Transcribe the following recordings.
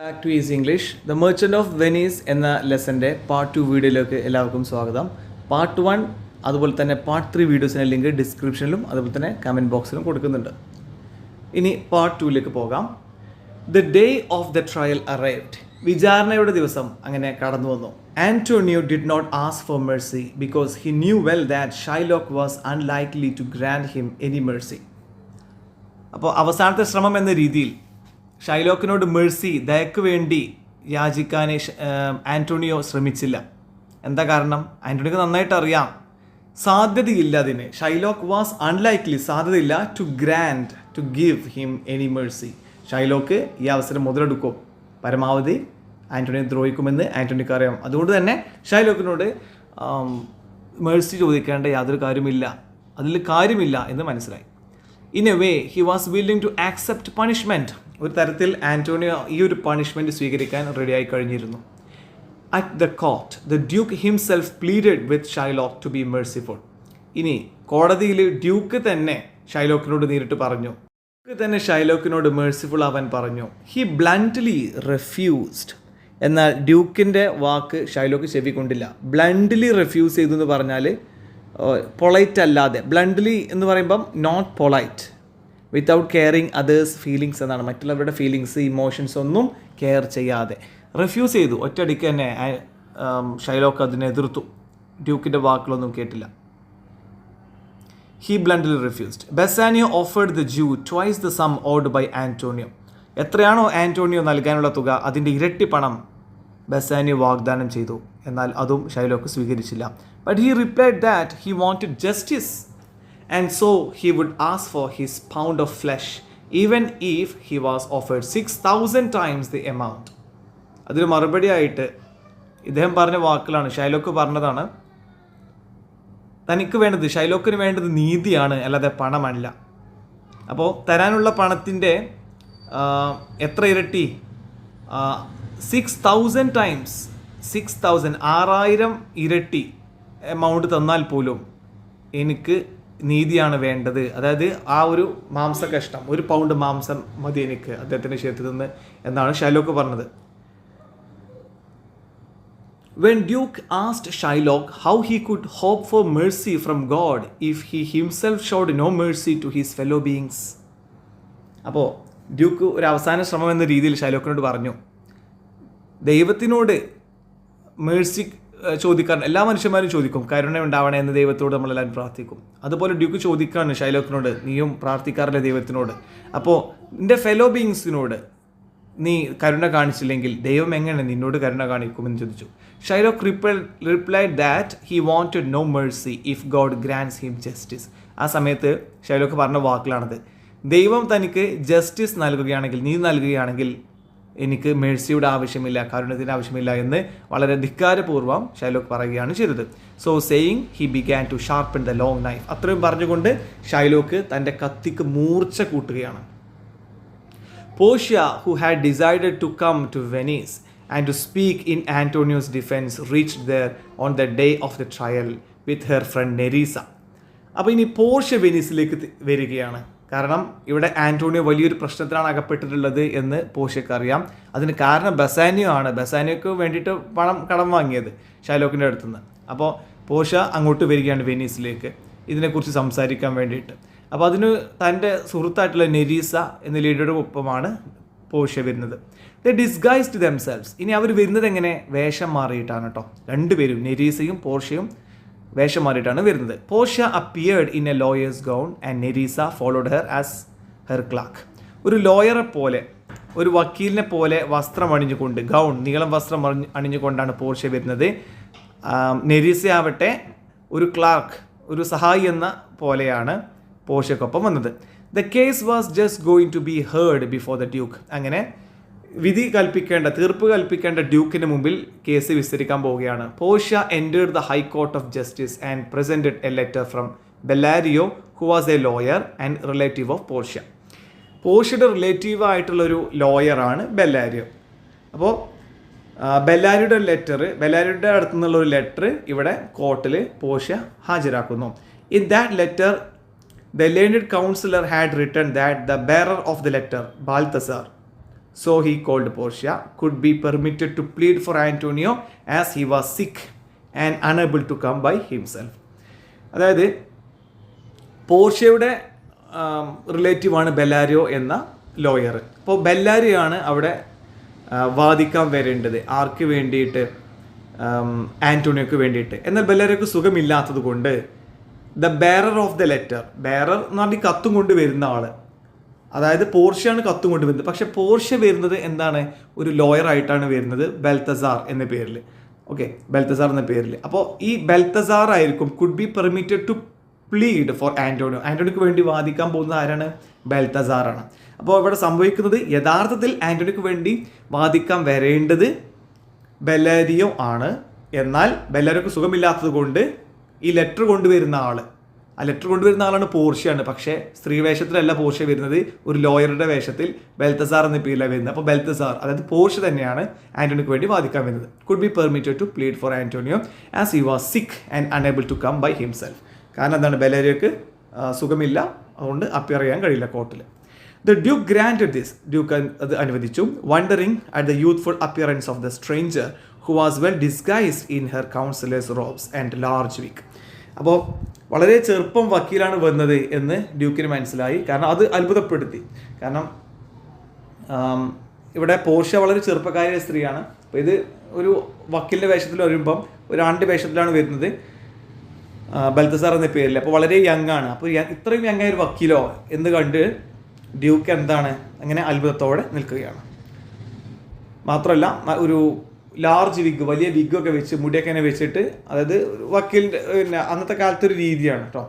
Back two is English. The merchant of Venice എന്ന ലെസൻ്റെ part 2 വീഡിയോയിലേക്ക് എല്ലാവർക്കും സ്വാഗതം. പാർട്ട് 1 അതുപോലെ തന്നെ പാർട്ട് 3 വീഡിയോസിൻ്റെ ലിങ്ക് ഡിസ്ക്രിപ്ഷനിലും അതുപോലെ തന്നെ കമൻറ്റ് ബോക്സിലും കൊടുക്കുന്നുണ്ട്. ഇനി പാർട്ട് 2ലേക്ക് പോകാം. The day of the trial arrived. വിചാരണയുടെ ദിവസം അങ്ങനെ കടന്നു വന്നു. Antonio did not ask for mercy because he knew well that Shylock was unlikely to grant him any mercy. അപ്പോൾ അവസാനത്തെ ശ്രമം എന്ന രീതിയിൽ ഷൈലോക്കിനോട് മെഴ്സി ദയക്ക് വേണ്ടി യാചിക്കാൻ ആന്റോണിയോ ശ്രമിച്ചില്ല. എന്താ കാരണം? ആന്റോണിയോക്ക് നന്നായിട്ട് അറിയാം സാധ്യതയില്ല അതിന്. ഷൈലോക്ക് വാസ് അൺലൈക്ലി, സാധ്യതയില്ല to give him any mercy. Shylock ഈ അവസരം മുതലെടുക്കും, പരമാവധി ആന്റോണിയെ ദ്രോഹിക്കുമെന്ന് ആന്റോണിക്ക് അറിയാം. അതുകൊണ്ട് തന്നെ ഷൈലോക്കിനോട് മെഴ്സി ചോദിക്കേണ്ട യാതൊരു കാര്യമില്ല, അതിൽ കാര്യമില്ല എന്ന് മനസ്സിലായി. In a way he was willing to accept punishment. ഒരു തരത്തിൽ ആന്റോണിയോ ഈ ഒരു പണിഷ്മെൻറ്റ് സ്വീകരിക്കാൻ റെഡിയായി കഴിഞ്ഞിരുന്നു. At the court the duke himself pleaded with Shylock to be merciful. ഇനി കോടതിയിൽ ഡ്യൂക്ക് തന്നെ ഷൈലോക്കിനോട് നേരിട്ട് പറഞ്ഞു, ഷൈലോക്കിനോട് മെർസിഫുൾ ആവാൻ പറഞ്ഞു. He bluntly refused. എന്നാൽ ഡ്യൂക്കിൻ്റെ വാക്ക് ഷൈലോക്ക് ചെവിക്കൊണ്ടില്ല. ബ്ലണ്ട്ലി റെഫ്യൂസ് ചെയ്തു എന്ന് പറഞ്ഞാൽ പൊളൈറ്റ് അല്ലാതെ, ബ്ലണ്ട്ലി എന്ന് പറയുമ്പം not polite, without caring others feelings എന്നാണ്. മറ്റുള്ളവരുടെ ഫീലിങ്സ്, ഇമോഷൻസ് ഒന്നും കെയർ ചെയ്യാതെ റിഫ്യൂസ് ചെയ്തു. ഒറ്റയടിക്ക് തന്നെ ഷൈലോക്ക് അതിനെ എതിർത്തു. ഡ്യൂക്കിൻ്റെ വാക്കുകളൊന്നും കേട്ടില്ല. He bluntly refused. Bassanio offered the Jew twice the sum owed by Antonio. എത്രയാണോ ആന്റോണിയോ നൽകാനുള്ള തുക അതിൻ്റെ ഇരട്ടി പണം ബെസാനിയോ വാഗ്ദാനം ചെയ്തു. എന്നാൽ അതും ഷൈലോക്ക് സ്വീകരിച്ചില്ല. But he replied that he wanted justice and so he would ask for his pound of flesh even if he was offered 6,000 times the amount. അതിന് മറുപടിയായിട്ട് ഇദ്ദേഹം പറഞ്ഞ വാക്കുകളാണ്, ഷൈലോക്ക് പറഞ്ഞതാണ്. തനിക്ക് വേണ്ടത്, ഷൈലോക്കിന് വേണ്ടത് നീതിയാണ്, അല്ലാതെ പണമല്ല. അപ്പോൾ തരാനുള്ള പണത്തിൻ്റെ എത്ര ഇരട്ടി? 6,000 ടൈംസ്, 6,000 ഇരട്ടി എമൗണ്ട് തന്നാൽ പോലും എനിക്ക് നീതിയാണ് വേണ്ടത്. അതായത് ആ ഒരു മാംസകഷ്ണം, 1 പൗണ്ട് മാംസം മതി എനിക്ക് അദ്ദേഹത്തിൻ്റെ ശരീരത്തിൽ നിന്ന് എന്നാണ് ഷൈലോക്ക് പറഞ്ഞത്. When Duke asked Shylock how he could hope for mercy from God if he himself showed no mercy to his fellow beings. അപ്പോൾ ഡ്യൂക്ക് ഒരു അവസാന ശ്രമം എന്ന രീതിയിൽ ഷൈലോക്കിനോട് പറഞ്ഞു, ദൈവത്തിനോട് മേഴ്സി ചോദിക്കാൻ എല്ലാ മനുഷ്യന്മാരും ചോദിക്കും, കരുണ ഉണ്ടാവണേ എന്ന് ദൈവത്തോട് നമ്മളെല്ലാവരും പ്രാർത്ഥിക്കും. അതുപോലെ ഡ്യൂക്ക് ചോദിക്കാണ് ഷൈലോക്കിനോട്, നീയും പ്രാർത്ഥിക്കാറില്ല ദൈവത്തിനോട്. അപ്പോൾ നിൻ്റെ ഫെലോ ബീയിങ്സിനോട് നീ കരുണ കാണിച്ചില്ലെങ്കിൽ ദൈവം എങ്ങനെ നിന്നോട് കരുണ കാണിക്കുമെന്ന് ചോദിച്ചു. Shylock replied that he wanted no mercy if God grants him justice. ആ സമയത്ത് ഷൈലോക്ക് പറഞ്ഞ വാക്കുകളാണത്. ദൈവം തനിക്ക് ജസ്റ്റിസ് നൽകുകയാണെങ്കിൽ, നീതി നൽകുകയാണെങ്കിൽ എനിക്ക് മേഴ്സിയുടെ ആവശ്യമില്ല, കാരുണ്യത്തിൻ്റെ ആവശ്യമില്ല എന്ന് വളരെ ധിക്കാരപൂർവ്വം ഷൈലോക്ക് പറയുകയാണ് ചെയ്തത്. So saying he began to sharpen the long knife. അത്രയും പറഞ്ഞുകൊണ്ട് ഷൈലോക്ക് തൻ്റെ കത്തിക്ക് മൂർച്ച കൂട്ടുകയാണ്. പോഷ്യ, who had decided to come to Venice and to speak in Antonio's defense, reached there on the day of the trial with her friend Nerissa. അപ്പോൾ ഇനി Portia വെനീസിലേക്ക് വരികയാണ്. കാരണം ഇവിടെ ആന്റോണിയോ വലിയൊരു പ്രശ്നത്തിലാണ് അകപ്പെട്ടിട്ടുള്ളത് എന്ന് പോർഷ്യക്ക് അറിയാം. അതിന് കാരണം ബെസാനിയോ ആണ്. ബെസാനിയോക്ക് വേണ്ടിയിട്ട് പണം കടം വാങ്ങിയത് ഷൈലോക്കിൻ്റെ അടുത്തുനിന്ന്. അപ്പോൾ പോർഷ്യ അങ്ങോട്ട് വരികയാണ് വെനീസിലേക്ക് ഇതിനെക്കുറിച്ച് സംസാരിക്കാൻ വേണ്ടിയിട്ട്. അപ്പോൾ അതിന് തൻ്റെ സുഹൃത്തായിട്ടുള്ള നെരീസ എന്ന ലേഡിയുടെ ഒപ്പമാണ് പോർഷ്യ വരുന്നത്. ദേ ഡിസ്ഗൈസ്ഡ് ദംസെൽവ്സ്. ഇനി അവർ വരുന്നത് എങ്ങനെ? വേഷം മാറിയിട്ടാണ് കേട്ടോ. രണ്ടുപേരും, നെരീസയും പോർഷ്യയും വേഷം മാറിയിട്ടാണ് വരുന്നത്. Portia appeared in a lawyer's gown and Nerissa followed her as her clerk. ഒരു ലോയറെ പോലെ, ഒരു വക്കീലിനെ പോലെ വസ്ത്രം അണിഞ്ഞുകൊണ്ട്, ഗൗൺ, നീളം വസ്ത്രം അണിഞ്ഞുകൊണ്ടാണ് പോർഷ്യ വരുന്നത്. നെരീസ ആവട്ടെ ഒരു ക്ലാർക്ക്, ഒരു സഹായി എന്ന പോലെയാണ് പോർഷ്യക്കൊപ്പം വന്നത്. The case was just going to be heard before the Duke. അങ്ങനെ തീർപ്പ് കൽപ്പിക്കേണ്ട ഡ്യൂക്കിന് മുമ്പിൽ കേസ് വിസ്തരിക്കാൻ പോവുകയാണ്. Portia entered the high court of justice and presented a letter from Bellario, who was a lawyer and relative of Portia. പോർഷ്യയുടെ relative ആയിട്ടുള്ളൊരു ലോയറാണ് ബെല്ലാരിയോ. അപ്പോൾ ബെല്ലാരിയുടെ അടുത്തു നിന്നുള്ള ഒരു ലെറ്റർ ഇവിടെ കോർട്ടിൽ പോർഷ്യ ഹാജരാക്കുന്നു. In that letter the learned counselor had written that the bearer of the letter, Balthasar, So he called Portia, could be permitted to plead for Antonio as he was sick and unable to come by himself. അതായത് പോർഷ്യയുടെ റിലേറ്റീവാണ് ബെല്ലാരിയോ എന്ന lawyer. അപ്പോൾ ബെല്ലാരിയോ ആണ് അവിടെ വാദിക്കാൻ വരേണ്ടത്. ആർക്ക് വേണ്ടിയിട്ട്? ആന്റോണിയോക്ക് വേണ്ടിയിട്ട്. എന്നാൽ ബെല്ലാരിയോക്ക് സുഖമില്ലാത്തത് കൊണ്ട് the bearer of the letter, bearer എന്ന് പറഞ്ഞാൽ കത്തും കൊണ്ട് വരുന്ന ആള്, അതായത് പോർഷ്യയാണ് കത്തും കൊണ്ട് വരുന്നത്. പക്ഷെ പോർഷ്യ വരുന്നത് എന്താണ്? ഒരു ലോയർ ആയിട്ടാണ് വരുന്നത്, ബെൽത്തസാർ എന്ന പേരിൽ. ഓക്കെ, ബെൽത്തസാർ എന്ന പേരിൽ. അപ്പോൾ ഈ ബെൽത്തസാർ ആയിരിക്കും could be permitted to plead for Antonio. ആന്റോണിയോക്ക് വേണ്ടി വാദിക്കാൻ പോകുന്നത് ആരാണ്? ബെൽത്തസാറാണ്. അപ്പോൾ ഇവിടെ സംഭവിക്കുന്നത് യഥാർത്ഥത്തിൽ ആന്റോണിയോക്ക് വേണ്ടി വാദിക്കാൻ വരേണ്ടത് ബെല്ലാരിയോ ആണ്. എന്നാൽ ബെല്ലാരിയോക്ക് സുഖമില്ലാത്തത് കൊണ്ട് ഈ ലെറ്റർ കൊണ്ടുവരുന്ന ആള്, ആ ലെറ്റർ കൊണ്ടുവരുന്ന ആളാണ് പോർഷ്യയാണ്. പക്ഷേ സ്ത്രീ വേഷത്തിലല്ല പോർഷ്യ വരുന്നത്, ഒരു ലോയറുടെ വേഷത്തിൽ ബെൽത്തസാർ എന്ന പേരിലാണ് വരുന്നത്. അപ്പോൾ ബെൽത്തസാർ, അതായത് പോർഷ്യ തന്നെയാണ് ആന്റോണിയോക്ക് വേണ്ടി വാദിക്കാൻ വരുന്നത്. Could be permitted to plead for Antonio as he was sick and unable to come by himself. കാരണം എന്താണ്? ബെല്ലാരിയോക്ക് സുഖമില്ല, അതുകൊണ്ട് അപ്പിയർ ചെയ്യാൻ കഴിയില്ല കോർട്ടിൽ. The Duke granted this, Duke അത് അനുവദിച്ചു. Wondering at the youthful appearance of the stranger who was well disguised in her counsellor's robes and large wig. അപ്പോൾ വളരെ ചെറുപ്പം വക്കീലാണ് വന്നത് എന്ന് ഡ്യൂക്കിന് മനസ്സിലായി. കാരണം അത് അത്ഭുതപ്പെടുത്തി. കാരണം ഇവിടെ പോർഷ്യ വളരെ ചെറുപ്പക്കാരിയ സ്ത്രീയാണ്. അപ്പോൾ ഇത് ഒരു വക്കീലിൻ്റെ വേഷത്തിൽ വരുമ്പം ഒരു ആണിൻ്റെ വേഷത്തിലാണ് വരുന്നത്, ബെൽത്തസാർ എന്ന പേരിൽ. അപ്പോൾ വളരെ യങ് ആണ്. അപ്പോൾ ഇത്രയും യങ് ആയ ഒരു വക്കീലോ എന്ന് കണ്ട് ഡ്യൂക്ക് എന്താണ്, അങ്ങനെ അത്ഭുതത്തോടെ നിൽക്കുകയാണ്. മാത്രമല്ല ഒരു ലാർജ് വിഗ്, വലിയ വിഗ്ഗൊക്കെ വെച്ച്, മുടിയൊക്കെ ഇങ്ങനെ വെച്ചിട്ട്, അതായത് വക്കീലിൻ്റെ പിന്നെ അന്നത്തെ കാലത്തെ ഒരു രീതിയാണ് കേട്ടോ,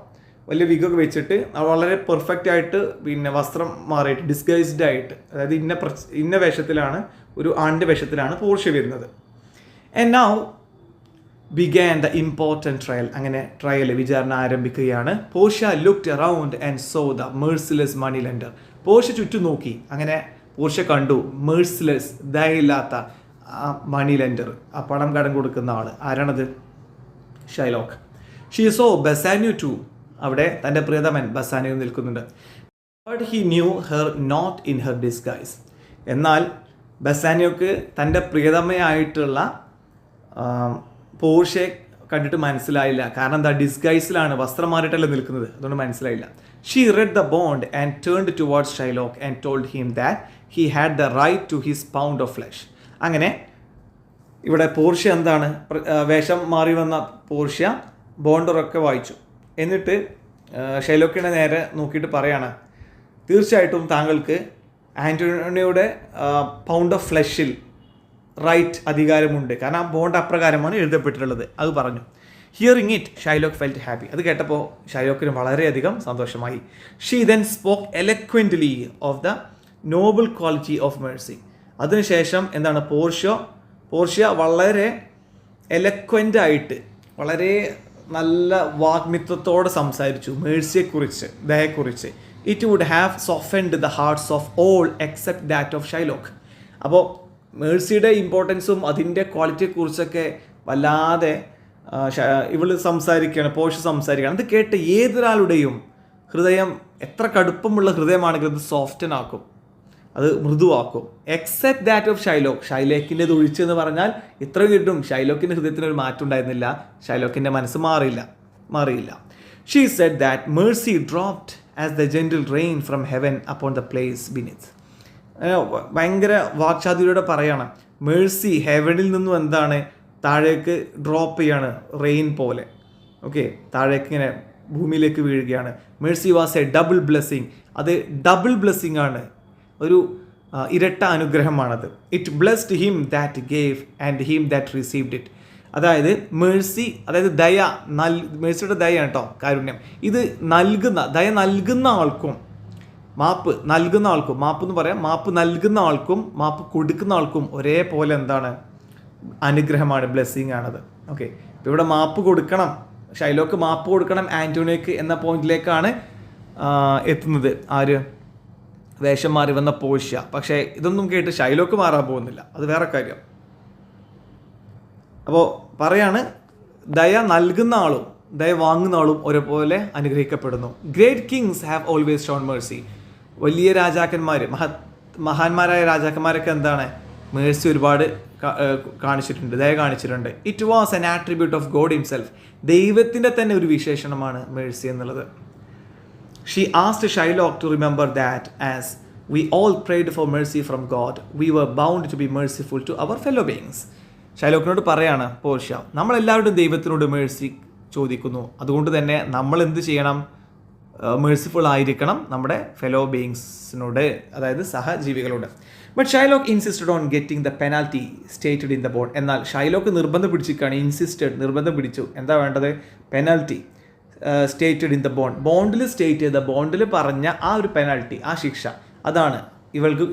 വലിയ വിഗ്ഗൊക്കെ വെച്ചിട്ട് വളരെ പെർഫെക്റ്റ് ആയിട്ട് പിന്നെ വസ്ത്രം മാറിയിട്ട് ഡിസ്ഗൈസ്ഡ് ആയിട്ട്, അതായത് ഇന്ന വേഷത്തിലാണ്, ഒരു ആണിൻ്റെ വേഷത്തിലാണ് പോർഷ്യ വരുന്നത്. And now began the important trial. അങ്ങനെ വിചാരണ ആരംഭിക്കുകയാണ്. Portia looked around and saw the merciless money lender. Portia ചുറ്റും നോക്കി. അങ്ങനെ പോർഷ്യ കണ്ടു മെർസിലെസ്, ദയയില്ലാത്ത മണി ലെൻഡർ, ആ പണം കടം കൊടുക്കുന്ന ആൾ. ആരാണത്? Shylock. She saw Bassanio too, അവിടെ തൻ്റെ പ്രിയതമൻ ബസാനിയോ നിൽക്കുന്നുണ്ട്. But he knew her not in her disguise. എന്നാൽ ബസാനിയോക്ക് തൻ്റെ പ്രിയതമയായിട്ടുള്ള പോർഷ്യെ കണ്ടിട്ട് മനസ്സിലായില്ല. കാരണം എന്താ? ഡിസ്ഗൈസിലാണ്, വസ്ത്രം മാറിയിട്ടല്ല നിൽക്കുന്നത്, അതുകൊണ്ട് മനസ്സിലായില്ല. She read the bond and turned towards Shylock and told him that he had the right to his pound of flesh. അങ്ങനെ ഇവിടെ പോർഷ്യ എന്താണ്, വേഷം മാറി വന്ന പോർഷ്യ ബോണ്ടറൊക്കെ വായിച്ചു. എന്നിട്ട് ഷൈലോക്കിനെ നേരെ നോക്കിയിട്ട് പറയാണ്, തീർച്ചയായിട്ടും താങ്കൾക്ക് ആന്റോണിയോയുടെ പൗണ്ട് ഓഫ് ഫ്ലെഷിൽ റൈറ്റ്, അധികാരമുണ്ട്. കാരണം ആ ബോണ്ട് അപ്രകാരമാണ് എഴുതപ്പെട്ടിട്ടുള്ളത്. അത് പറഞ്ഞു. Hearing it Shylock felt happy. അത് കേട്ടപ്പോൾ ഷൈലോക്കിന് വളരെയധികം സന്തോഷമായി. She then spoke eloquently of the noble quality of mercy. അതിനുശേഷം എന്താണ്, പോർഷ്യ വളരെ എലക്വൻ്റ് ആയിട്ട്, വളരെ നല്ല വാഗ്മിത്വത്തോടെ സംസാരിച്ചു മേഴ്സിയെക്കുറിച്ച്, ദയയെക്കുറിച്ച്. It would have softened the hearts of all except that of Shylock. അപ്പോൾ മേഴ്സിയുടെ ഇമ്പോർട്ടൻസും അതിൻ്റെ ക്വാളിറ്റിയെക്കുറിച്ചൊക്കെ വല്ലാതെ ഇവള് സംസാരിക്കുകയാണ്, പോർഷ്യ സംസാരിക്കുകയാണ്. അത് കേട്ട് ഏതൊരാളുടെയും ഹൃദയം, എത്ര കടുപ്പമുള്ള ഹൃദയമാണെങ്കിലും അത് സോഫ്റ്റൻ ആക്കും, അത് മൃദുവാക്കും. Except that of Shylock. ഷൈലോക്കിൻ്റെ ഒഴിച്ചെന്ന് പറഞ്ഞാൽ ഇത്ര കിട്ടും. ഷൈലോക്കിൻ്റെ ഹൃദയത്തിന് ഒരു മാറ്റം ഉണ്ടായിരുന്നില്ല, ഷൈലോക്കിൻ്റെ മനസ്സ് മാറിയില്ല. She said that mercy dropped as the gentle rain from heaven upon the place beneath. ഭയങ്കര വാക്ചാതുരിയോടെ പറയാണ്, മേഴ്സി ഹെവനിൽ നിന്നും എന്താണ് താഴേക്ക് ഡ്രോപ്പ് ചെയ്യാണ്, റെയിൻ പോലെ. ഓക്കെ, താഴേക്ക് ഇങ്ങനെ ഭൂമിയിലേക്ക് വീഴുകയാണ്. Mercy was a double blessing. അത് ഡബിൾ ബ്ലെസ്സിങ് ആണ്, ഒരു ഇരട്ട അനുഗ്രഹമാണത്. It blessed him that gave and him that received it. അതായത് മേഴ്സി, അതായത് ദയ, മേഴ്സിയുടെ ദയാണ് കേട്ടോ, കാരുണ്യം. ഇത് ദയ നൽകുന്ന ആൾക്കും മാപ്പ് നൽകുന്ന ആൾക്കും, മാപ്പ് എന്ന് പറയാം, മാപ്പ് നൽകുന്ന ആൾക്കും മാപ്പ് കൊടുക്കുന്ന ആൾക്കും ഒരേപോലെ എന്താണ്, അനുഗ്രഹമാണ്, ബ്ലെസ്സിങ് ആണത്. ഓക്കെ, ഇപ്പോൾ ഇവിടെ മാപ്പ് കൊടുക്കണം, ഷൈലോക്ക് മാപ്പ് കൊടുക്കണം ആന്റോണിയോക്ക് എന്ന പോയിന്റിലേക്കാണ് എത്തുന്നത്. ആര്? വേഷം മാറി വന്ന പോർഷ്യ. പക്ഷേ ഇതൊന്നും കേട്ട് ഷൈലോക്ക് മാറാൻ പോകുന്നില്ല, അത് വേറെ കാര്യം. അപ്പോൾ പറയാണ്, ദയ നൽകുന്ന ആളും ദയ വാങ്ങുന്ന ആളും ഒരേപോലെ അനുഗ്രഹിക്കപ്പെടുന്നു. Great kings have always shown mercy. വലിയ രാജാക്കന്മാർ, മഹാന്മാരായ രാജാക്കന്മാരൊക്കെ എന്താണ് മേഴ്സി ഒരുപാട് കാണിച്ചിട്ടുണ്ട്, ദയ കാണിച്ചിട്ടുണ്ട്. It was an attribute of God himself. ദൈവത്തിൻ്റെ തന്നെ ഒരു വിശേഷണമാണ് മേഴ്സി എന്നുള്ളത്. She asked Shylock to remember that as we all prayed for mercy from God, we were bound to be merciful to our fellow beings. ഷൈലോക്കിനോട് പറയാണ് Portia, നമ്മളെല്ലാവരും ദൈവത്തിനോട് Mercy ചോദിക്കുന്നു, അതുകൊണ്ട് തന്നെ നമ്മൾ എന്ത് ചെയ്യണം? മേഴ്സിഫുൾ ആയിരിക്കണം നമ്മുടെ ഫെലോ ബീയിങ്സിനോട്, അതായത് സഹജീവികളോട്. But Shylock insisted on getting the penalty stated in the bond. എന്നാൽ ഷൈലോക്ക് നിർബന്ധം പിടിച്ചിരിക്കുകയാണ്, നിർബന്ധം പിടിച്ചു. എന്താ വേണ്ടത്? Penalty stated in the bond. ബോണ്ടിൽ സ്റ്റേറ്റ് ചെയ്ത, ബോണ്ടിൽ പറഞ്ഞ ആ ഒരു പെനാൽറ്റി, ആ ശിക്ഷ, അതാണ് ഇവൾക്ക്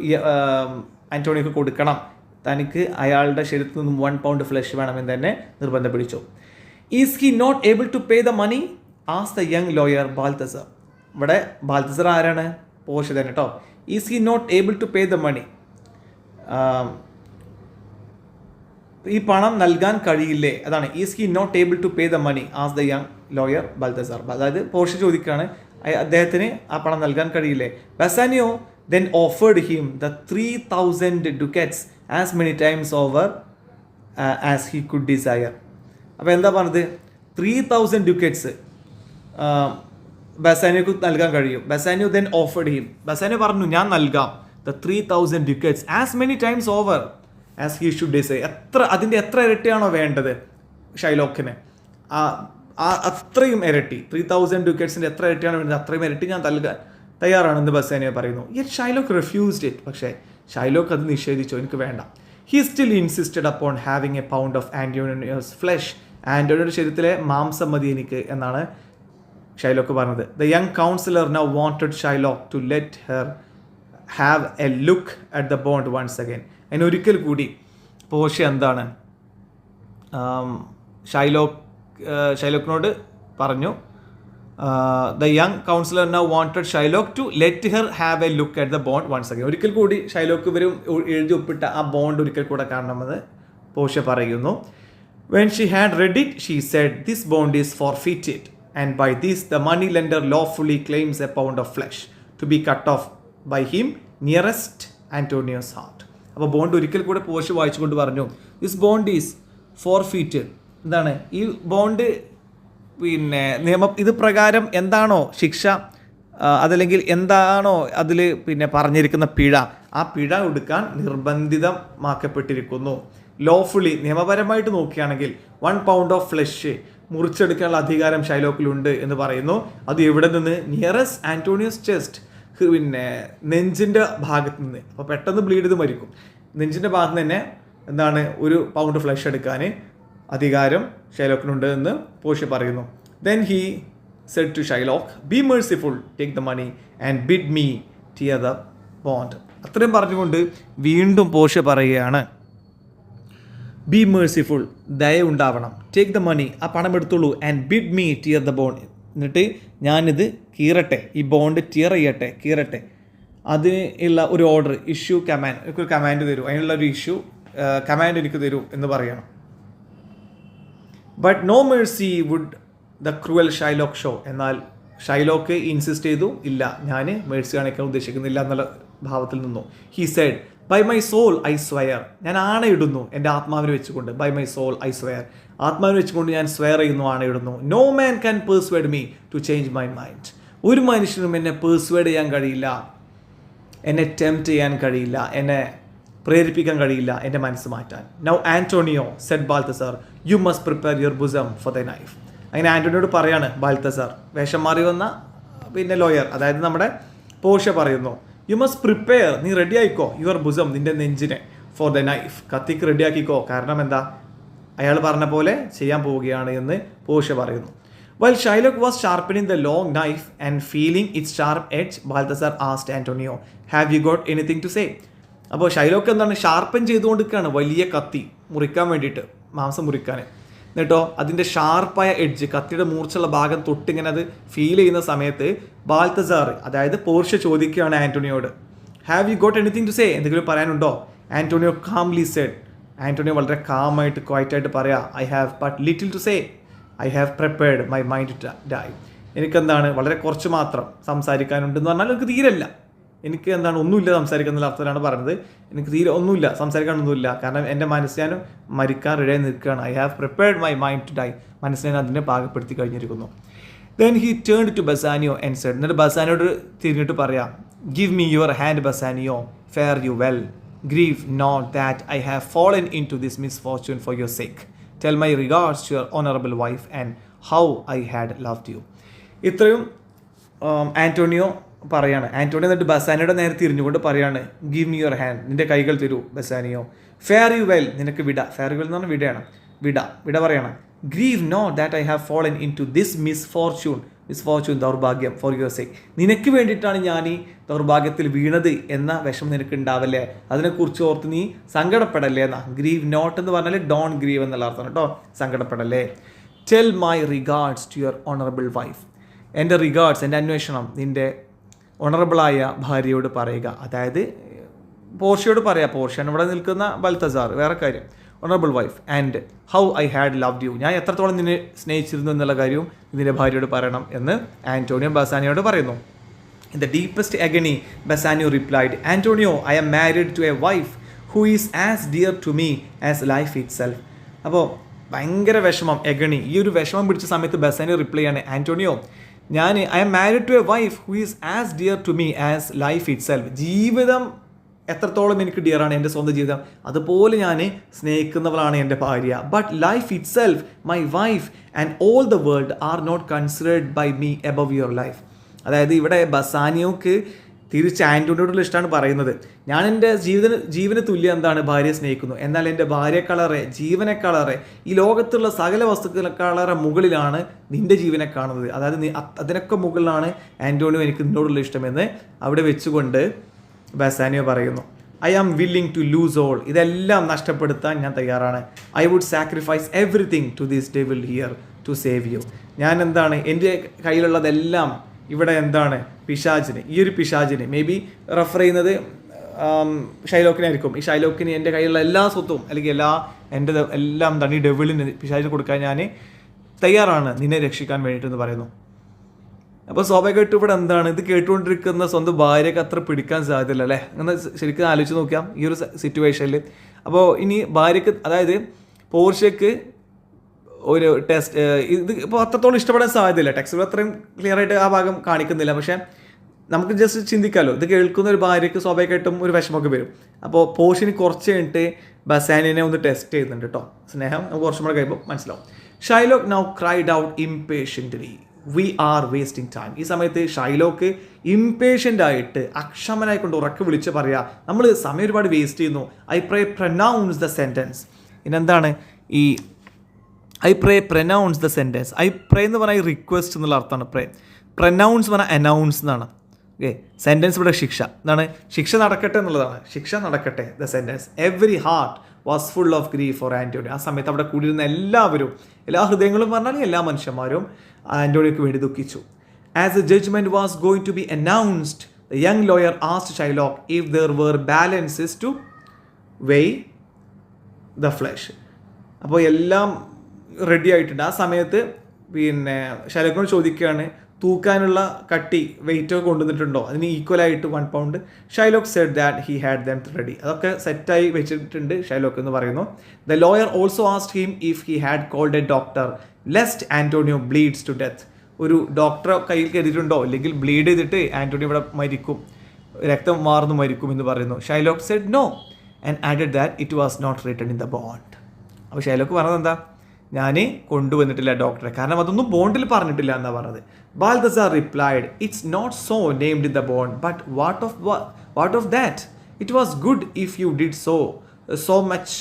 ആന്റോണിയോക്ക് കൊടുക്കണം. തനിക്ക് അയാളുടെ ശരീരത്തിൽ നിന്നും 1 pound ഫ്ലഷ് വേണമെന്ന് തന്നെ നിർബന്ധം പിടിച്ചു. Is he not able to pay the money as the young lawyer Balthasar. ഇവിടെ ബാൽത്തസർ ആരാണ്? പോർഷ്യ തന്നെ കേട്ടോ. Is he not able to pay the money, ഈ പണം നൽകാൻ കഴിയില്ലേ, അതാണ് is he not able to pay the money as the young lawyer Balthasar. അതായത് പോർഷ്യ ചോദിക്കുകയാണ്, അദ്ദേഹത്തിന് ആ പണം നൽകാൻ കഴിയില്ലേ. Bassanio then offered him the 3,000 ducats as many times over as he could desire. അപ്പോൾ എന്താ പറഞ്ഞത്? 3,000 ducats ബസാനിയോക്ക് നൽകാൻ കഴിയും. Bassanio then offered him, Bassanio പറഞ്ഞു ഞാൻ നൽകാം, the 3,000 ducats as many times over as he should desire. അതിൻ്റെ എത്ര ഇരട്ടിയാണോ വേണ്ടത് ഷൈലോക്കിന്, അത്രയും ഇരട്ടി, 3,000 ducatsൻ്റെ എത്ര ഇരട്ടിയാണോ വേണ്ടത് അത്രയും ഇരട്ടി ഞാൻ നൽകാൻ തയ്യാറാണെന്ന് ബസാനിയോ പറയുന്നു. Yet Shylock refused it. പക്ഷേ ഷൈലോക്ക് അത് നിഷേധിച്ചു, എനിക്ക് വേണ്ട. He still insisted upon having a pound of Antonio's flesh. ആന്റോണിയോയുടെ ശരീരത്തിലെ മാംസം മതി എനിക്ക് എന്നാണ് ഷൈലോക്ക് പറഞ്ഞത്. The young counsellor now wanted Shylock to let her have a look at the bond once again. അതിനൊരിക്കൽ കൂടി പോർഷ്യ എന്താണ് ഷൈലോക്കിനോട് പറഞ്ഞു. The young counselor now wanted Shylock to let her have a look at the bond once again. ഒരിക്കൽ കൂടി Shylock ഇവരും എഴുതി ഒപ്പിട്ട ആ ബോണ്ട് ഒരിക്കൽ കൂടെ കാണണമെന്ന് പോർഷ്യ പറയുന്നു. When she had read it, she said, "This bond is forfeited, and by this the money lender lawfully claims a pound of flesh to be cut off by him nearest Antonio's heart." അപ്പോൾ bond ഒരിക്കൽ കൂടെ Portia വായിച്ചുകൊണ്ട് പറഞ്ഞു, "This bond is forfeited." എന്താണ് ഈ bond? പിന്നെ നിയമം ഇത് പ്രകാരം എന്താണോ ശിക്ഷ, അതല്ലെങ്കിൽ എന്താണോ അതിൽ പിന്നെ പറഞ്ഞിരിക്കുന്ന പിഴ, ആ പിഴ കൊടുക്കാൻ നിർബന്ധിതമാക്കപ്പെട്ടിരിക്കുന്നു. ലോഫുള്ളി, നിയമപരമായിട്ട് നോക്കുകയാണെങ്കിൽ 1 pound ഓഫ് ഫ്ലഷ് മുറിച്ചെടുക്കാനുള്ള അധികാരം ഷൈലോക്കിലുണ്ട് എന്ന് പറയുന്നു. അത് എവിടെ നിന്ന്? നിയറസ്റ്റ് ആന്റോണിയോസ് ചെസ്റ്റ്, പിന്നെ നെഞ്ചിൻ്റെ ഭാഗത്ത് നിന്ന്. അപ്പോൾ പെട്ടെന്ന് ബ്ലീഡ് ചെയ്ത് മരിക്കും. നെഞ്ചിൻ്റെ ഭാഗത്ത് തന്നെ എന്താണ് 1 pound ഫ്ലഷ് എടുക്കാൻ അധികാരം ഷൈലോക്കിനുണ്ട് എന്ന് പോർഷ്യ പറയുന്നു. Then he said to Shylock, "Be merciful, take the money and bid me tear the bond." അത്രയും പറഞ്ഞുകൊണ്ട് വീണ്ടും പോർഷ്യ പറയുകയാണ്, ബി മേഴ്സിഫുൾ, ദയ ഉണ്ടാവണം, ടേക്ക് ദ മണി, ആ പണം എടുത്തോളൂ, and bid me tear the bond, എന്നിട്ട് ഞാനിത് കീറട്ടെ, ഈ ബോണ്ട് ടിയർ ചെയ്യട്ടെ, കീറട്ടെ, അതിനുള്ള ഒരു ഓർഡർ, ഇഷ്യൂ കമാൻഡ്, എനിക്കൊരു കമാൻഡ് തരൂ, അതിനുള്ള ഒരു കമാൻഡ് എനിക്ക് തരൂ എന്ന് പറയണം. But no mercy would the cruel Shylock show. എന്നാൽ ഷൈലോക്ക് ഇൻസിസ്റ്റ് ചെയ്തു, ഇല്ല, ഞാൻ മേഴ്സി കാണിക്കാൻ ഉദ്ദേശിക്കുന്നില്ല എന്നുള്ള ഭാവത്തിൽ നിന്നു. He said, by my soul I swear, ഞാൻ ആണയിടുന്നു എൻ്റെ ആത്മാവിനെ വെച്ചുകൊണ്ട്. By my soul I swear, ആത്മാവിനെ വെച്ചുകൊണ്ട് ഞാൻ സ്വയർ ചെയ്യുന്നു, ആണയിടുന്നു. No man can persuade me to change my mind. ഒരു മനുഷ്യനും എന്നെ പേഴ്സ്വേഡ് ചെയ്യാൻ കഴിയില്ല, എന്നെ ടെംപ്റ്റ് ചെയ്യാൻ കഴിയില്ല, എന്നെ പ്രേരിപ്പിക്കാൻ കഴിയില്ല എൻ്റെ മനസ്സ് മാറ്റാൻ. Now Antonio said Balthasar, you must prepare your bosom for the knife. അങ്ങനെ ആന്റോണിയോട് പറയാണ് ബാൽത്തസർ, വേഷം മാറി വന്ന പിന്നെ ലോയർ, അതായത് നമ്മുടെ പോർഷ്യ പറയുന്നു, യു മസ്റ്റ് പ്രിപ്പയർ, നീ റെഡി ആയിക്കോ, യുവർ ബുസം, നിന്റെ നെഞ്ചിനെ, ഫോർ ദ നൈഫ്, കത്തിക്ക് റെഡി ആക്കിക്കോ, കാരണം എന്താ, അയാൾ പറഞ്ഞ പോലെ ചെയ്യാൻ പോവുകയാണ് എന്ന് പോർഷ്യ പറയുന്നു. While Shylock was sharpening the long knife and feeling its sharp edge, Balthasar asked Antonio, "Have you got anything to say?" അപ്പോൾ ഷൈലോക്ക് എന്താണ്, ഷാർപ്പൻ ചെയ്തുകൊണ്ടിരിക്കുകയാണ് വലിയ കത്തി മുറിക്കാൻ വേണ്ടിയിട്ട്, മാംസം മുറിക്കാൻ. എന്നിട്ടോ അതിൻ്റെ ഷാർപ്പായ എഡ്ജ്, കത്തിയുടെ മൂർച്ചുള്ള ഭാഗം തൊട്ടിങ്ങനെ അത് ഫീൽ ചെയ്യുന്ന സമയത്ത് ബാൽത്തസാർ, അതായത് പോർഷ്യ ചോദിക്കുകയാണ് ആന്റോണിയോട്, have you got anything to say, എന്തെങ്കിലും പറയാനുണ്ടോ? ആന്റോണിയോ കാംലി സെഡ്, ആന്റോണിയോ വളരെ കാമായിട്ട് ക്വയറ്റായിട്ട് പറയാം, I have but little to say, I have prepared my mind to die. എനിക്കെന്താണ് വളരെ കുറച്ച് മാത്രം സംസാരിക്കാനുണ്ടെന്ന് പറഞ്ഞാൽ എനിക്ക് തീരല്ല, എനിക്ക് എന്താണ് ഒന്നുമില്ല സംസാരിക്കുന്ന അർത്ഥത്തിലാണ് പറഞ്ഞത്. എനിക്ക് തീരെ ഒന്നുമില്ല, സംസാരിക്കാനൊന്നുമില്ല, കാരണം എൻ്റെ മനസ്സ് ഞാൻ മരിക്കാൻ റെഡിയായി നിൽക്കുകയാണ്. I have prepared my mind to die. മനസ്സിനെ ഞാൻ അതിനെ പാകപ്പെടുത്തി കഴിഞ്ഞിരിക്കുന്നു. Then he turned to Bassanio and said, എന്നിട്ട് ബസാനിയോട് തിരിഞ്ഞിട്ട് പറയാം, give me your hand Bassanio, fare you well, grieve not that I have fallen into this misfortune for your sake, tell my regards to your honourable wife and how I had loved you. ഇത്രയും Antonio പറയാണ്. Antonio എന്നിട്ട് ബസാനിയോടെ നേരെ തിരിഞ്ഞുകൊണ്ട് പറയാണ്, give me your hand, നിന്റെ കൈകൾ തരൂ Bassanio, fare you well, നിനക്ക് വിട, ഫെയർ യു വെൽ എന്ന് പറഞ്ഞാൽ വിടയാണ്, വിട പറയണം, grieve not that I have fallen into this misfortune, ദൗർഭാഗ്യം, ഫോർ യുവർ സേക്ക്, നിനക്ക് വേണ്ടിയിട്ടാണ് ഞാൻ ഈ ദൗർഭാഗ്യത്തിൽ വീണത് എന്ന വിഷമം നിനക്ക് ഉണ്ടാവല്ലേ, അതിനെക്കുറിച്ച് ഓർത്ത് നീ സങ്കടപ്പെടല്ലേ എന്നാ. ഗ്രീവ് നോട്ട് എന്ന് പറഞ്ഞാൽ ഡോൺ ഗ്രീവ് എന്നുള്ള അർത്ഥം കേട്ടോ, സങ്കടപ്പെടല്ലേ. Tell my regards to your honourable wife, എൻ്റെ റിഗാർഡ്സ്, എൻ്റെ അന്വേഷണം നിൻ്റെ ഓണറബിളായ ഭാര്യയോട് പറയുക. അതായത് പോർഷ്യയോട് പറയാം, പോർഷ്യയാണ് ഇവിടെ നിൽക്കുന്ന ബൽത്തസാർ, വേറെ കാര്യം, honourable wife, and how I had loved U, ഞാൻ എത്രത്തോളം നിന്നെ സ്നേഹിച്ചിരുന്നു എന്നുള്ള കാര്യവും ഇതിൻ്റെ ഭാര്യയോട് പറയണം എന്ന് ആൻ്റോണിയോ ബസാനിയോട് പറയുന്നു. In the deepest agony Bassanio replied, Antonio, I am married to a wife who is as dear to me as life itself. അപ്പോൾ ഭയങ്കര വിഷമം, എഗണി, ഈ ഒരു വിഷമം പിടിച്ച സമയത്ത് ബസാനിയോ റിപ്ലൈ ആണ്, Antonio, I am married to a wife who is as dear to me as life itself, ജീവിതം എത്രത്തോളം എനിക്ക് ഡിയറാണ്, എൻ്റെ സ്വന്തം ജീവിതം അതുപോലെ ഞാൻ സ്നേഹിക്കുന്നവളാണ് എൻ്റെ ഭാര്യ. But life itself, my wife and all the world are not considered by me above your life. അതായത് ഇവിടെ ബസാനിയോക്ക് തിരിച്ച് ആൻ്റോണിയോടുള്ള ഇഷ്ടമാണ് പറയുന്നത്. ഞാൻ എൻ്റെ ജീവന് തുല്യം എന്താണ് ഭാര്യയെ സ്നേഹിക്കുന്നു, എന്നാൽ എൻ്റെ ഭാര്യയെക്കാളേറെ, ജീവനെക്കാളേറെ, ഈ ലോകത്തുള്ള സകല വസ്തുക്കളെക്കാളേറെ മുകളിലാണ് നിൻ്റെ ജീവനെ കാണുന്നത്. അതായത് അതിനൊക്കെ മുകളിലാണ് ആൻ്റോണിയോ എനിക്ക് നിന്നോടുള്ള ഇഷ്ടമെന്ന് അവിടെ വെച്ചുകൊണ്ട് ബസാനിയോ പറയുന്നു. I am willing to lose all, ഇതെല്ലാം നഷ്ടപ്പെടുത്താൻ ഞാൻ തയ്യാറാണ്. I would sacrifice everything to this devil here to save you. ഞാൻ എന്താണ് എൻ്റെ കയ്യിലുള്ളതെല്ലാം ഇവിടെ എന്താണ് പിശാചിന്, ഈ ഒരു പിശാചിന്, മേ ബി റെഫർ ചെയ്യുന്നത് ഷൈലോക്കിനായിരിക്കും. ഈ ഷൈലോക്കിന് എൻ്റെ കയ്യിലുള്ള എല്ലാ സ്വത്തും അല്ലെങ്കിൽ എൻ്റെ എല്ലാം എന്താണ് ഈ ഡെവിളിന്, പിശാചിന് കൊടുക്കാൻ ഞാൻ തയ്യാറാണ് നിന്നെ രക്ഷിക്കാൻ വേണ്ടിയിട്ടെന്ന് പറയുന്നു. അപ്പോൾ സ്വാഭാവികമായിട്ടും ഇവിടെ എന്താണ് ഇത് കേട്ടുകൊണ്ടിരിക്കുന്ന സ്വന്തം ഭാര്യയ്ക്ക് അത്ര പിടിക്കാൻ സാധ്യതയില്ല അല്ലേ, അങ്ങനെ ശരിക്കും ആലോചിച്ച് നോക്കാം ഈ ഒരു സിറ്റുവേഷനിൽ. അപ്പോൾ ഇനി ഭാര്യയ്ക്ക്, അതായത് പോർഷ്യക്ക് ഒരു ടെസ്റ്റ്, ഇത് ഇപ്പോൾ അത്രത്തോളം ഇഷ്ടപ്പെടാൻ സാധ്യതയില്ല, ടെക്സ്റ്റിൽ അത്രയും ക്ലിയർ ആയിട്ട് ആ ഭാഗം കാണിക്കുന്നില്ല. പക്ഷേ നമുക്ക് ജസ്റ്റ് ചിന്തിക്കാമല്ലോ, ഇത് കേൾക്കുന്ന ഒരു ഭാര്യയ്ക്ക് സ്വാഭാവികമായിട്ടും ഒരു വിഷമമൊക്കെ വരും. അപ്പോൾ പോർഷ്യന് കുറച്ച് കഴിഞ്ഞിട്ട് ബസാനിനെ ഒന്ന് ടെസ്റ്റ് ചെയ്യുന്നുണ്ട് കേട്ടോ, സ്നേഹം നമുക്ക് കുറച്ചും കൂടെ കഴിയുമ്പോൾ മനസ്സിലാവും. Shylock now cried out impatiently, we are wasting time. ഈ സമയത്ത് ഷൈലോക്ക് ഇംപേഷ്യൻ്റ് ആയിട്ട് അക്ഷമനായിക്കൊണ്ട് ഉറക്കെ വിളിച്ച് പറയാ, നമ്മൾ സമയം ഒരുപാട് വേസ്റ്റ് ചെയ്യുന്നു. I pray pronounce the sentence. ഇനെന്താണ് ഈ I pray pronounce the sentence. I pray എന്ന് പറഞ്ഞാൽ റിക്വസ്റ്റ് എന്നുള്ള അർത്ഥമാണ് പ്രേ. പ്രനൗൺസ് പറഞ്ഞാൽ അനൗൺസ് എന്നാണ്. ഓക്കെ, സെൻറ്റൻസ് ഇവിടെ ശിക്ഷ എന്താണ്, ശിക്ഷ നടക്കട്ടെ എന്നുള്ളതാണ്, ശിക്ഷ നടക്കട്ടെ the sentence. Every heart was full of grief for Antonio. ആ സമയത്ത് അവിടെ കൂടിയിരുന്ന എല്ലാവരും, എല്ലാ ഹൃദയങ്ങളും പറഞ്ഞാൽ എല്ലാ മനുഷ്യന്മാരും ആൻ്റോണിയോക്ക് വേണ്ടി ദുഃഖിച്ചു. As a judgement was going to be announced, the young lawyer asked Shylock if there were balances to weigh the flesh. അപ്പോൾ എല്ലാം റെഡി ആയിട്ടുണ്ട്. ആ സമയത്ത് പിന്നെ ഷൈലോക്കിനോട് ചോദിക്കുകയാണ്, തൂക്കാനുള്ള കട്ടി വെയിറ്റൊക്കെ കൊണ്ടുവന്നിട്ടുണ്ടോ, അതിന് ഈക്വലായിട്ട് 1 pound. Shylock said that he had them ready. അതൊക്കെ സെറ്റായി വെച്ചിട്ടുണ്ട് ഷൈലോക്ക് എന്ന് പറയുന്നു. The lawyer also asked him if he had called a doctor lest Antonio bleeds to death. ഒരു ഡോക്ടറെ കയ്യിൽ കരുതിയിട്ടുണ്ടോ, അല്ലെങ്കിൽ ബ്ലീഡ് ചെയ്തിട്ട് ആൻ്റോണിയോ ഇവിടെ മരിക്കും, രക്തം മാറുന്നു മരിക്കും എന്ന് പറയുന്നു. Shylock said no and added that it was not written in the bond. അപ്പോൾ ഷൈലോക്ക് പറഞ്ഞത് എന്താ, ഞാൻ കൊണ്ടുവന്നിട്ടില്ല ഡോക്ടറെ, കാരണം അതൊന്നും ബോണ്ടിൽ പറഞ്ഞിട്ടില്ല എന്നാണ് പറഞ്ഞത്. Balthasar replied, it's not so named in the bond, but what of that, it was good if you did so much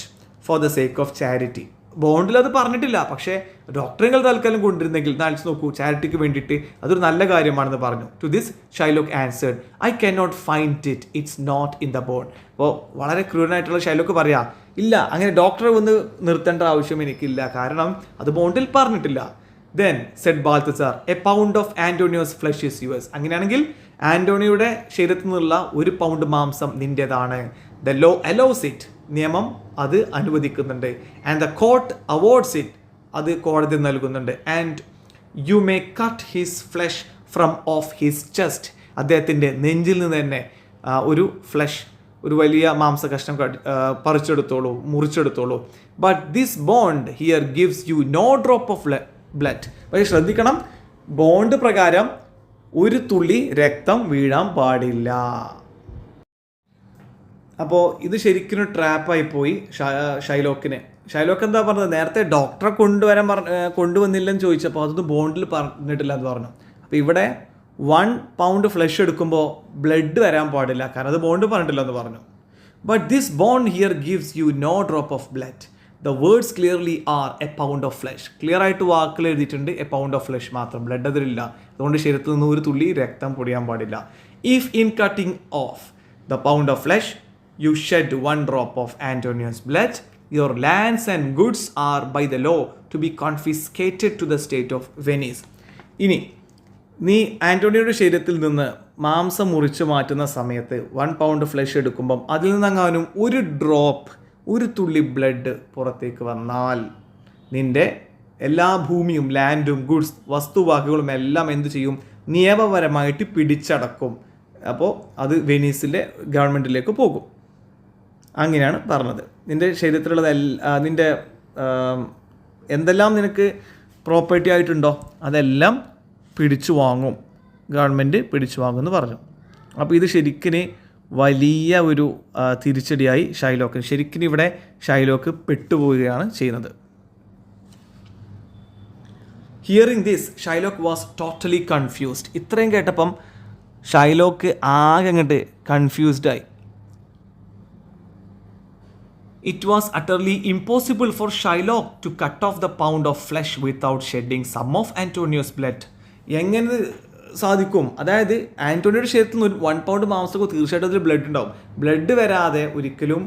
for the sake of charity. ബോണ്ടിൽ അത് പറഞ്ഞിട്ടില്ല, പക്ഷേ ഡോക്ടറുകൾ തൽക്കാലം കൊണ്ടിരുന്നെങ്കിൽ നാലിച്ച് നോക്കൂ, ചാരിറ്റിക്ക് വേണ്ടിയിട്ട് അതൊരു നല്ല കാര്യമാണെന്ന് പറഞ്ഞു. To this Shylock answered, I can not find it, it's not in the bond. അപ്പോൾ വളരെ ക്രൂരനായിട്ടുള്ള ഷൈലോക്ക് പറയാ, ഇല്ല അങ്ങനെ ഡോക്ടറെ വന്ന് നിർത്തേണ്ട ആവശ്യം എനിക്കില്ല, കാരണം അത് ബോണ്ടിൽ പറഞ്ഞിട്ടില്ല. Then said Balthasar, a pound of Antonio's flesh is yours. അങ്ങനെയാണെങ്കിൽ ആൻ്റോണിയുടെ ശരീരത്തിൽ നിന്നുള്ള 1 പൗണ്ട് മാംസം നിൻ്റേതാണ്. ദ ലോ അലോസ് ഇറ്റ്, നിയമം അത് അനുവദിക്കുന്നുണ്ട്. And the court awards it, അത് കോടതി നൽകുന്നുണ്ട്. And you may cut his flesh from off his chest, അദ്ദേഹത്തിൻ്റെ നെഞ്ചിൽ നിന്ന് തന്നെ ഒരു ഫ്ലഷ്, ഒരു വലിയ മാംസകഷ്ണം പറിച്ചെടുത്തോളൂ, മുറിച്ചെടുത്തോളൂ. But this bond here gives you no drop of blood. പക്ഷേ ശ്രദ്ധിക്കണം, ബോണ്ട് പ്രകാരം ഒരു തുള്ളി രക്തം വീഴാൻ പാടില്ല. അപ്പോൾ ഇത് ശരിക്കും ട്രാപ്പായി പോയി ഷൈലോക്കിന്. ഷൈലോക്ക് എന്താ പറഞ്ഞത്, നേരത്തെ ഡോക്ടറെ കൊണ്ടുവന്നില്ലെന്ന് ചോദിച്ചപ്പോൾ അതൊന്നും ബോണ്ടിൽ പറഞ്ഞിട്ടില്ല എന്ന് പറഞ്ഞു. അപ്പോൾ ഇവിടെ 1 പൗണ്ട് ഫ്ലഷ് എടുക്കുമ്പോൾ ബ്ലഡ് വരാൻ പാടില്ല, കാരണം അത് ബോണ്ട് പറഞ്ഞിട്ടില്ല എന്ന് പറഞ്ഞു. But this bond here gives you no drop of blood. The words clearly are a pound of flesh. Clear ആയിട്ട് വാക്കുകൾ എഴുതിയിട്ടുണ്ട്, എ പൗണ്ട് ഓഫ് ഫ്ലഷ് മാത്രം, ബ്ലഡ് അതിലില്ല. അതുകൊണ്ട് ശരീരത്തിൽ നിന്ന് ഒരു തുള്ളി രക്തം പൊടിയാൻ പാടില്ല. If in cutting off the pound of flesh you shed 1 drop of Antonius blood, your lands and goods are by the law to be confiscated to the state of Venice. ഇനി നീ ആൻ്റോണിയോയുടെ ശരീരത്തിൽ നിന്ന് മാംസം മുറിച്ച് മാറ്റുന്ന സമയത്ത് 1 പൗണ്ട് ഫ്ലഷ് എടുക്കുമ്പം അതിൽ നിന്നെങ്ങാനും ഒരു ഡ്രോപ്പ്, ഒരു തുള്ളി ബ്ലഡ് പുറത്തേക്ക് വന്നാൽ നിൻ്റെ എല്ലാ ഭൂമിയും, ലാൻഡും, ഗുഡ്സ്, വസ്തുവാക്കുകളും എല്ലാം എന്തു ചെയ്യും, നിയമപരമായിട്ട് പിടിച്ചടക്കും. അപ്പോൾ അത് വെനീസിലെ ഗവൺമെൻറ്റിലേക്ക് പോകും. അങ്ങനെയാണ് പറഞ്ഞത്. നിൻ്റെ ശരീരത്തിലുള്ളത് നിൻ്റെ എന്തെല്ലാം നിനക്ക് പ്രോപ്പർട്ടി ആയിട്ടുണ്ടോ അതെല്ലാം പിടിച്ചു വാങ്ങും, ഗവൺമെൻറ് പിടിച്ചു വാങ്ങുമെന്ന് പറഞ്ഞു. അപ്പോൾ ഇത് ശരിക്കും വലിയ ഒരു തിരിച്ചടിയായി ഷൈലോക്ക്. ശരിക്കും ഇവിടെ ഷൈലോക്ക് പെട്ടുപോവുകയാണ് ചെയ്യുന്നത്. Hearing this Shylock was totally confused. ഇത്രയും കേട്ടപ്പം ഷൈലോക്ക് ആകെ അങ്ങോട്ട് കൺഫ്യൂസ്ഡായി. It was utterly impossible for Shylock to cut off the pound of flesh without shedding some of Antonio's blood. എങ്ങനെ സാധിക്കും? അതായത് ആൻ്റോണിയുടെ ശരീരത്തിൽ നിന്ന് 1 പൗണ്ട് മാംസമൊക്കെ തീർച്ചയായിട്ടും അതിൽ ബ്ലഡ് ഉണ്ടാവും. ബ്ലഡ് വരാതെ ഒരിക്കലും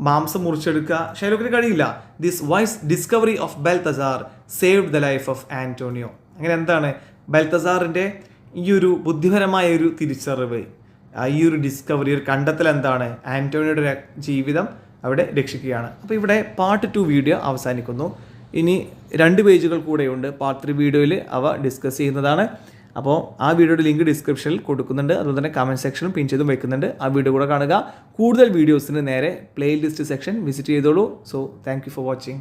മാംസം മുറിച്ചെടുക്കുക ഷൈലോക്കിന് കഴിയില്ല. This wise discovery of Balthasar saved the life of Antonio. അങ്ങനെ എന്താണ് ബെൽത്തസാറിൻ്റെ ഈ ഒരു ബുദ്ധിപരമായ ഒരു തിരിച്ചറിവ്, ഈ ഒരു ഡിസ്കവറി, ഒരു കണ്ടെത്തൽ എന്താണ്, ആൻ്റോണിയോയുടെ ജീവിതം അവിടെ രക്ഷിക്കുകയാണ്. അപ്പോൾ ഇവിടെ പാർട്ട് 2 വീഡിയോ അവസാനിക്കുന്നു. ഇനി 2 പേജുകൾ കൂടെയുണ്ട്. പാർട്ട് 3 വീഡിയോയിൽ അവ ഡിസ്കസ് ചെയ്യുന്നതാണ്. അപ്പോൾ ആ വീഡിയോയുടെ ലിങ്ക് ഡിസ്ക്രിപ്ഷനിൽ കൊടുക്കുന്നുണ്ട്. അതുപോലെ തന്നെ കമൻറ്റ് സെക്ഷനും പിൻ ചെയ്തും വെക്കുന്നുണ്ട്. ആ വീഡിയോ കൂടെ കാണുക. കൂടുതൽ വീഡിയോസിന് നേരെ പ്ലേലിസ്റ്റ് സെക്ഷൻ വിസിറ്റ് ചെയ്തോളൂ. So thank you for watching.